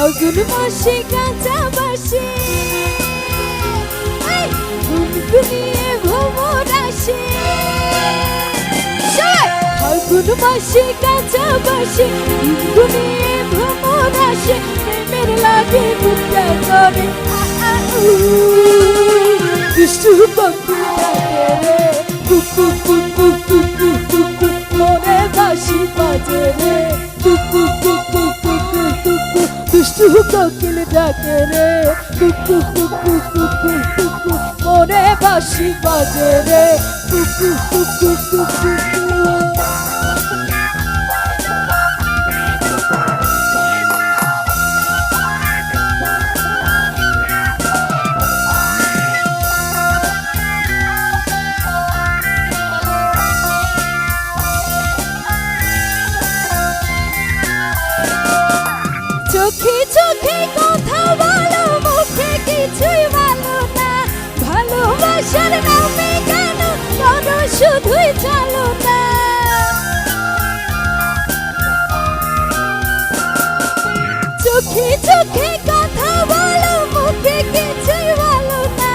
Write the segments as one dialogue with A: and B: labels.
A: ফাগুন মাসে কাঁচা বাসে গুনগুনিয়ে ভ্রমর আসে। ফাগুন মাসে কাঁচা বাসে গুনগুনিয়ে ভ্রমর আসে। প্রেমের লাগে বুকটা করে দুষ্টু পাখি ডাকে রে কুকু কুকু কুকু কুকু মনে বাঁশি বাজে রে কুকু কুকু কুকু কুকু দুষ্টু কোকিল ডাকে রে কুকু কুকু কুকু কুকু মনে বাঁশি বাজে রে কুকু কুকু কুকু। চোখে চোখে কথা বলো মুখে কিছুই বলো না ভালোবাসার নামে কেন করো শুধুই চলো না। চোখে চোখে কথা বলো মুখে কিছুই বলো না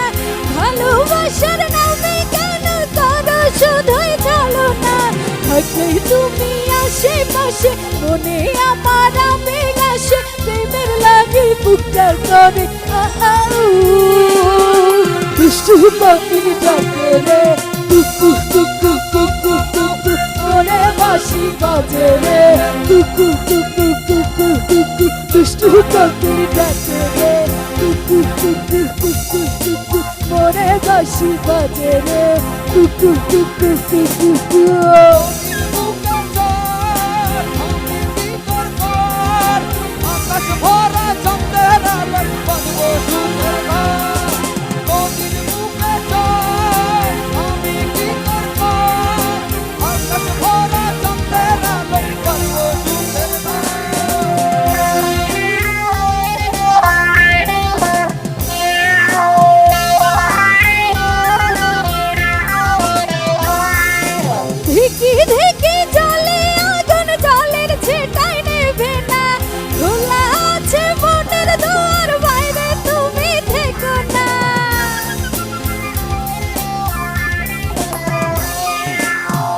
A: ভালোবাসার নামে কেন করো শুধুই চলো না। থাকলে তুমি আশেপাশে মনে আমার আবেগ আসে প্রেমের লাগে বুকটা করে দুষ্টু পাখির ডাকে রে কুকু কুকু কুকু কুকু মনে বাঁশি বাজে রে কুকু কুকু কুকু কুকু দুষ্টু পাখির ডাকে রে কুকু কুকু কুকু কুকু মনে বাঁশি বাজে রে কুকু কুকু কুকু কুকু।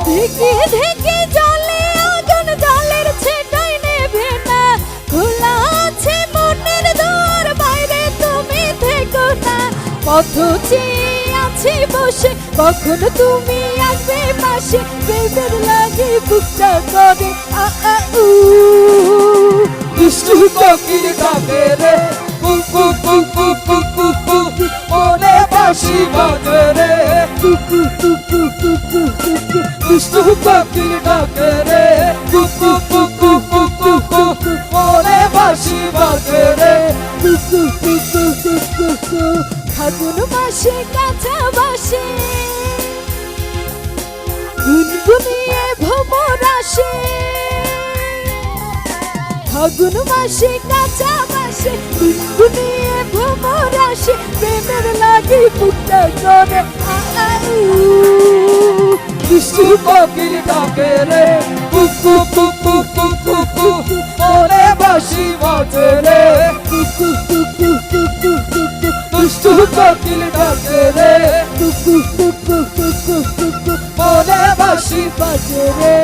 A: ধিকি ধিকি জলে আগুন জলের ছেটাই নেবে না খোলা আছে মনের দুয়ার বাইরে তুমি থেকো না। পথ চেয়ে আছি বসে কখন তুমি আসবে পাশে প্রেমের লাগে বুকটা করে দুষ্টু কোকিল ডাকে রে কুকু কুকু কুকু কুকু মনে বাঁশি বাজে রে কুকু কুকু কুকু কুকু দুষ্টু কোকিল ডাকে রে কুকু কুকু কুকু কুকু মনে বাঁশি বাজে রে কুকু কুকু কুকু কুকু। ফাগুন মাসে কাঁচা বাসে গুনগুনিয়ে ভ্রমর আসে। ফাগুন মাসে কাঁচা বাসে গুনগুনিয়ে ভ্রমর আসে প্রেমের লাগে বুকটা করে দুষ্টু কোকিল ডাকে রে কুকু কুকু কুকু কুকু মনে বাঁশি বাজে রে কুকু কুকু কুকু কুকু দুষ্টু কোকিল ডাকে রে কুকু কুকু কুকু কুকু মনে বাঁশি বাজে রে।